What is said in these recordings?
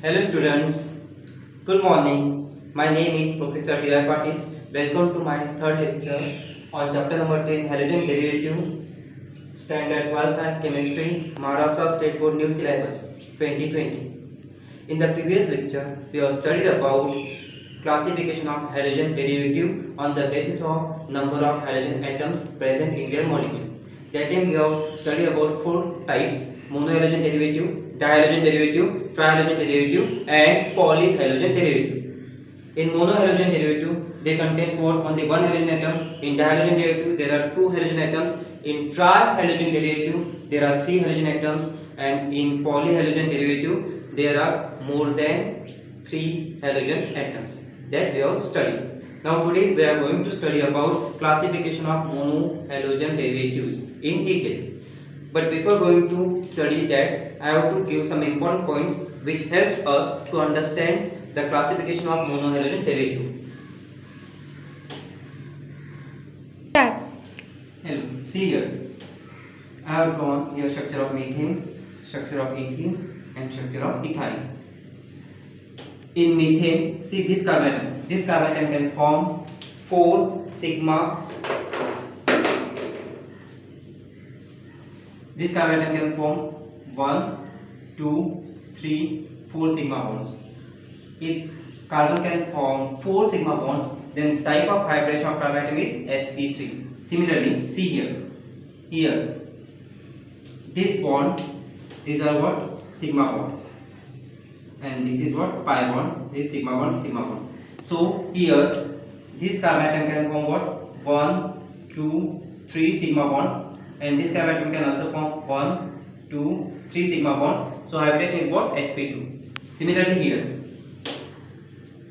Hello students, good morning. My name is Professor D.Y. Patil. Welcome to my third lecture on chapter number 10 Halogen Derivative, Standard 12 Science Chemistry, Maharashtra State Board New Syllabus 2020. In the previous lecture, we have studied about classification of halogen derivative on the basis of number of halogen atoms present in their molecule. That time we have studied about four types: monohalogen derivative, dihalogen derivative, trihalogen derivative, and polyhalogen derivative. In monohalogen derivative, they contain what? Only one halogen atom. In dihalogen derivative, there are two halogen atoms. In trihalogen derivative, there are three halogen atoms, and in polyhalogen derivative, there are more than three halogen atoms that we have studied. Now today we are going to study about classification of monohalogen derivatives in detail. But before going to study that, I have to give some important points which helps us to understand the classification of monohalogen derivative. Hello, see here. I have drawn here structure of methane, structure of ethene, and structure of ethyl. In methane, see this carbon atom. This carbon atom can form 4 sigma. This carbon atom can form 1, 2, 3, 4 sigma bonds. If carbon can form 4 sigma bonds, then type of hybridization of carbon atom is sp3. Similarly, see here, this bond, these are what? Sigma bond, and this is what? Pi bond. This sigma bond, sigma bond. So here, this carbon atom can form what? 1, 2, 3 sigma bond, and this carbon atom can also form 1, 2, 3 sigma bond. So hybridization is what? sp2. Similarly here,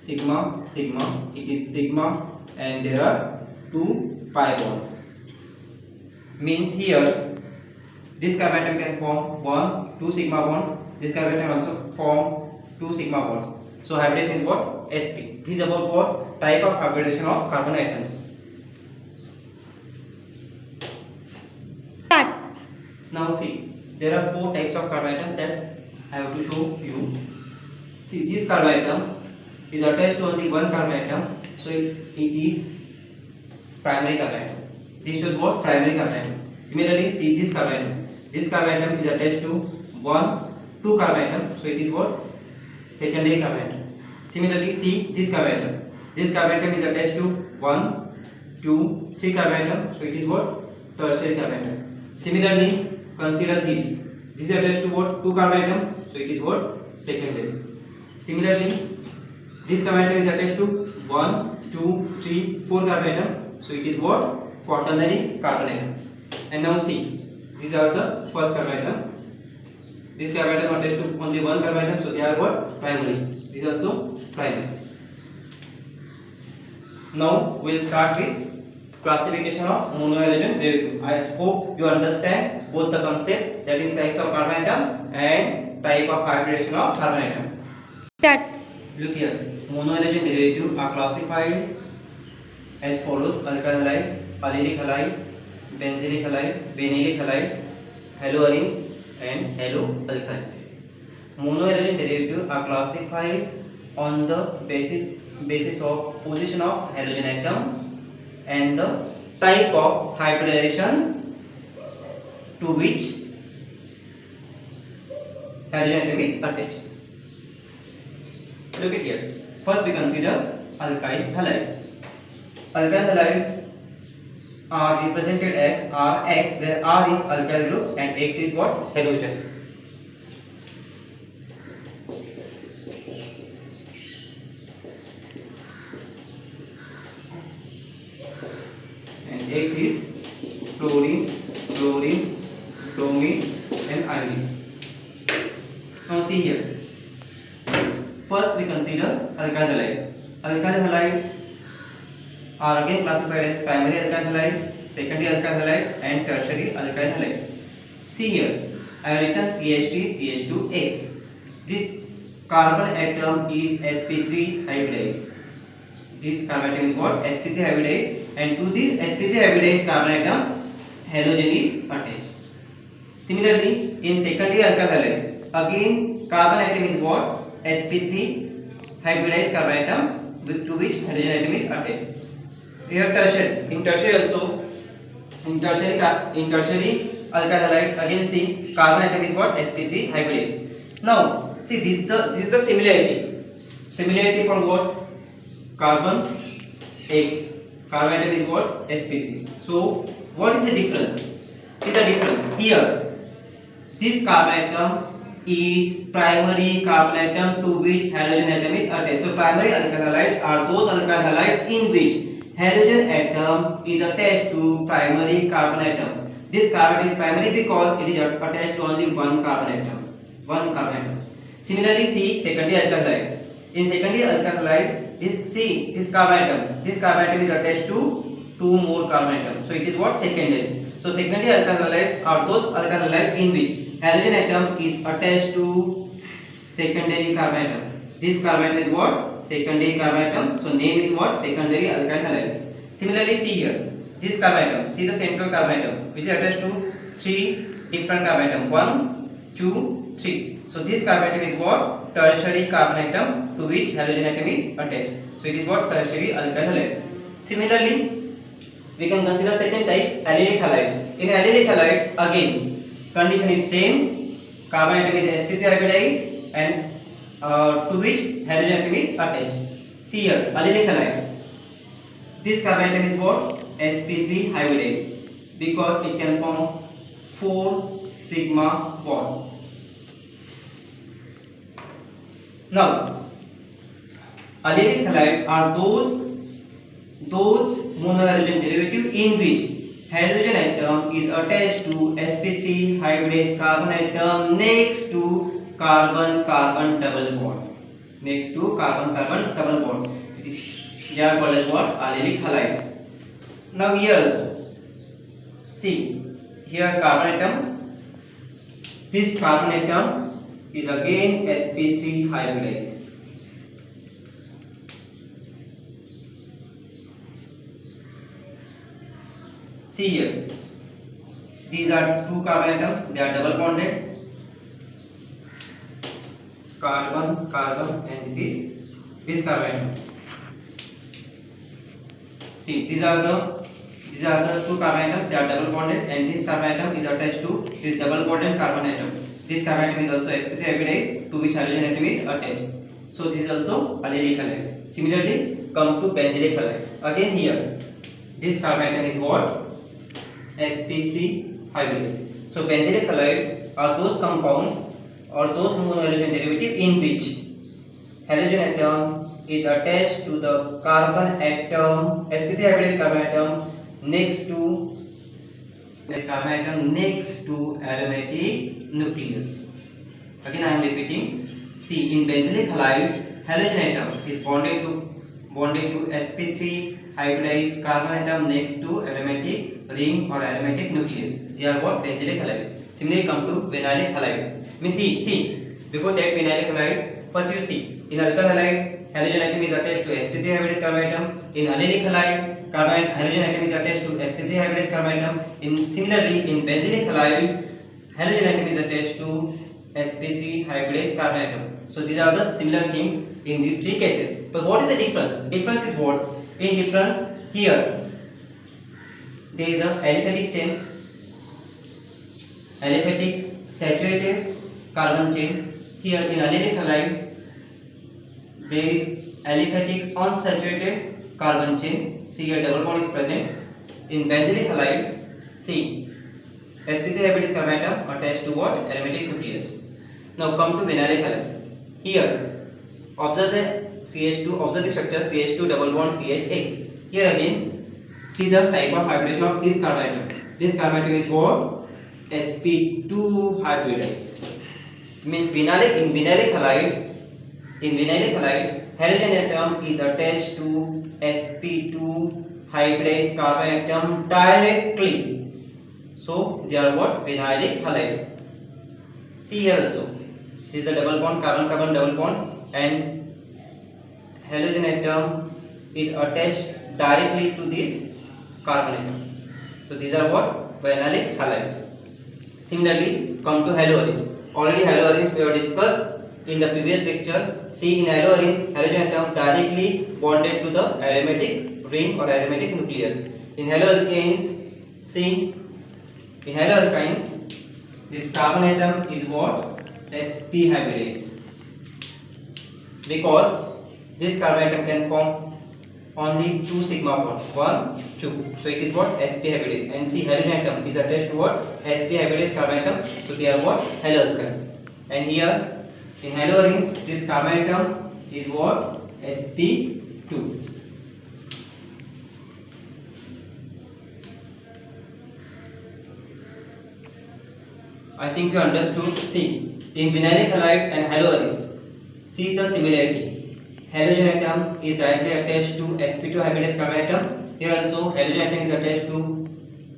sigma, sigma, it is sigma, and there are 2 pi bonds. Means here, this carbon atom can form 1, 2 sigma bonds. This carbon atom also form 2 sigma bonds. So hybridization is what? sp. This is about what? Type of hybridization of carbon atoms. Now see, there are 4 types of carbon atoms that I have to show you. See, this carbon atom is attached to only one carbon atom, so it is primary carbon atom. This shows what? Primary carbon atom. Similarly, see this carbon atom. This carbon atom is attached to 2 carbon atom, so it is what? Secondary carbon atom. Similarly, see this carbon atom. This carbon atom is attached to 1, 2, 3 carbon atom, so it is what? Tertiary carbon atom. Similarly, consider this. This is attached to what? 2 carbon atom, so it is what? Secondary. Similarly, this carbon atom is attached to 1, 2, 3, 4 carbon atom, so it is what? Quaternary carbon atom. And now see, these are the first carbon atom. This carbon atom attached to only one carbon atom, so they are what? Primary. This is also primary. Now we will start with classification of monohalogen derivative. I hope you understand both the concept, that is types of carbon atom and type of hybridization of carbon atom. Look here, monohalogen derivatives are classified as follows: alkyl halide, allylic halide, benzenic halide, vinylic halide, haloarenes, and haloalkynes. Monohalogen derivatives are classified on the basis of position of halogen atom and the type of hybridization to which halogen atom is attached. Look at here. First we consider alkyl halide. Alkyl halides are represented as Rx, where R is alkyl group and X is what? Halogen. And X is fluorine, chlorine, bromine, and iodine. Now see here. First we consider alkyl halides. Alkyl halides are again classified as primary alkyl halide, secondary alkyl halide, and tertiary alkyl halide. See here, I have written CH3CH2X. This carbon atom is sp3 hybridized. This carbon atom is what? sp3 hybridized, and to this sp3 hybridized carbon atom, halogen is attached. Similarly, in secondary alkyl halide, again carbon atom is what? sp3 hybridized carbon atom to which hydrogen atom is attached. Here tertiary, in tertiary alkyl halide, again see carbon atom is what? sp3 hybridized. Now see this is the similarity for what? Carbon X, carbon atom is what? sp3. So what is the difference? See the difference here. This carbon atom is primary carbon atom to which halogen atom is attached. So primary alkyl halides are those alkyl halides in which halogen atom is attached to primary carbon atom. This carbon is primary because it is attached to only one carbon atom. Similarly, see secondary alkyl halide. In secondary alkyl halide, this carbon atom is attached to two more carbon atoms. So it is what? Secondary. So secondary alkyl halides are those alkyl halides in which halogen atom is attached to secondary carbon atom. This carbon atom is what? Secondary carbon atom. So name is what? Secondary alkyl halide. Similarly, see here this carbon atom. See the central carbon atom which is attached to three different carbon atom. 1, 2, 3. So this carbon atom is what? Tertiary carbon atom to which halogen atom is attached. So it is what? Tertiary alkyl halide. Similarly, we can consider second type, allylic halides. In allylic halides, again condition is same. Carbon atom is sp3 hybridized and to which halogen atom is attached. See here, allylic halide. This carbon atom is what? sp3 hybridized because it can form 4 sigma bond. Now, allylic halides are those monohalogen derivative in which halogen atom is attached to sp3 hybridized carbon atom next to carbon-carbon double bond. They are called as what? Allylic halides. Now here also, see here carbon atom. This carbon atom is again sp3 hybridized. See here, these are two carbon atoms, they are double bonded, carbon, carbon, and this carbon atom. See, these are the two carbon atoms, they are double bonded, and this carbon atom is attached to this double bonded carbon atom. This carbon atom is also sp3 hybridized to which halogen atom is attached. So this is also allylic halide. Similarly, come to benzylic halide. Again here, this carbon atom is what? sp3 hybridized. So benzylic halides are those compounds or those monohalogen derivative in which halogen atom is attached to the carbon atom, sp3 hybridized carbon atom next to aromatic nucleus. Again I am repeating. See, in benzylic halides, halogen atom is bonded to sp3 hybridized carbon atom next to aromatic ring or aromatic nucleus. They are what? Benzylic halide. Similarly, come to vinylic halide. Means see, before that vinylic halide, first you see, in alkyl halide, halogen atom is attached to sp3 hybridized carbon atom. In allylic halide, halogen atom is attached to sp3 hybridized carbon atom. Similarly, in benzylic halides, halogen atom is attached to sp3 hybridized carbon atom. So these are the similar things in these three cases. But what is the difference? Difference is what? In difference here, there is a aliphatic chain, aliphatic saturated carbon chain. Here in allylic halide, there is aliphatic unsaturated carbon chain. See here double bond is present. In benzylic halide, see sp3 hybridized carbon atom attached to what? Aromatic nucleus. Now come to vinylic halide. Here observe the CH2, observe the structure CH2 double bond CHX. Here again, see the type of hybridization of this carbon atom. This carbon atom is what? sp2 hybridized. Means in vinylic halides, halogen atom is attached to sp2 hybridized carbon atom directly. So they are what? Vinylic halides. See here also, this is the double bond, carbon-carbon double bond, and halogen atom is attached directly to this carbon atom. So these are what? Vinylic halides. Similarly, come to haloarenes. Already haloarenes we have discussed in the previous lectures. See, in haloarenes, halogen atom directly bonded to the aromatic ring or aromatic nucleus. In haloalkanes, see, in haloalkynes, this carbon atom is what? sp hybridase. Because this carbon atom can form only 2 sigma bonds, 1, 2. So it is what? sp hybridase. And see, halogen atom is attached to what? sp hybridase carbon atom. So they are what? Haloalkynes. And here in haloarenes, this carbon atom is what? sp2. I think you understood. See, in vinylic halides and haloarenes, see the similarity. Halogen atom is directly attached to sp2 hybridase carbon atom. Here also halogen atom is attached to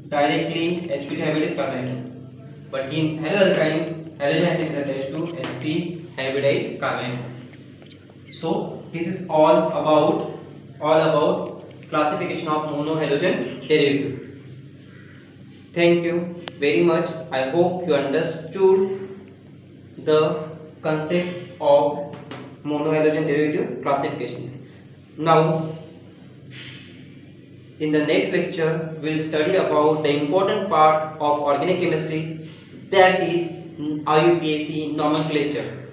directly sp2 hybridase carbon atom. But in haloalkynes, halogen atom is attached to sp hybridase carbon atom. So this is all about classification of monohalogen derivative. Thank you very much. I hope you understood the concept of monohalogen derivative classification. Now, in the next lecture, we will study about the important part of organic chemistry, that is IUPAC nomenclature.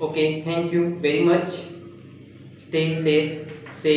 Okay, thank you very much. Stay safe.